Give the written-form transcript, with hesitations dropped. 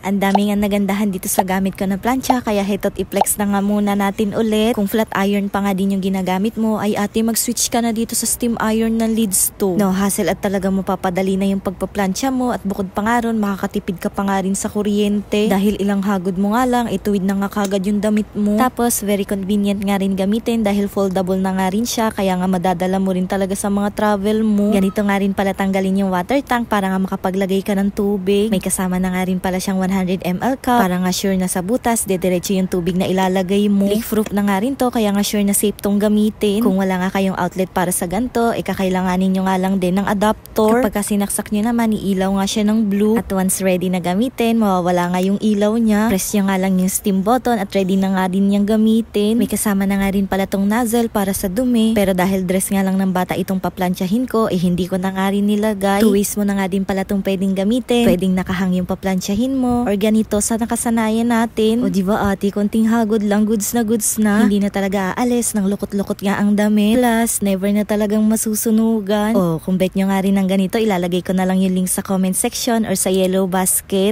Ang daming ang nagandahan dito sa gamit ko na plancha, kaya heto't i-flex na nga muna natin ulit. Kung flat iron pa nga din yung ginagamit mo, ay ate mag-switch ka na dito sa steam iron ng Lids 2. No hassle at talaga mapapadali na yung pagpaplansya mo, at bukod pa nga ron, makakatipid ka pa nga rin sa kuryente. Dahil ilang hagod mo nga lang, ituwid na nga kagad yung damit mo. Tapos very convenient nga rin gamitin dahil foldable na nga rin siya, kaya nga madadala mo rin talaga sa mga travel mo. Ganito nga rin pala tanggalin yung water tank para nga makapaglagay ka ng tubig. May kasama na nga rin pala siyang 100 ml cup para nga sure na sa butas dediretso yung tubig na ilalagay mo. Leak proof na nga rin to, kaya nga sure na safe tong gamitin. Kung wala nga kayong outlet para sa ganto, kakailanganin nyo nga lang din ng adapter. Kapag sinaksak nyo naman, iilaw nga siya ng blue. At once ready na gamitin, mawawala nga yung ilaw niya. Press nyo nga lang yung steam button at ready na nga din niyang gamitin. May kasama na nga rin pala tong nozzle para sa dumi. Pero dahil dress nga lang ng bata itong paplansyahin ko, hindi ko na nga rin nilagay. 2 ways mo na nga din pala tong pwedeng gamitin. Pwedeng nakahang yung paplansyahin mo, or ganito sa nakasanayan natin. O diba ate, konting hagod lang, goods na. Hindi na talaga aalis, ng lukot-lukot nga ang damit. Plus, never na talagang masusunugan. O kung bet nyo nga rin ng ganito, ilalagay ko na lang yung link sa comment section or sa yellow basket.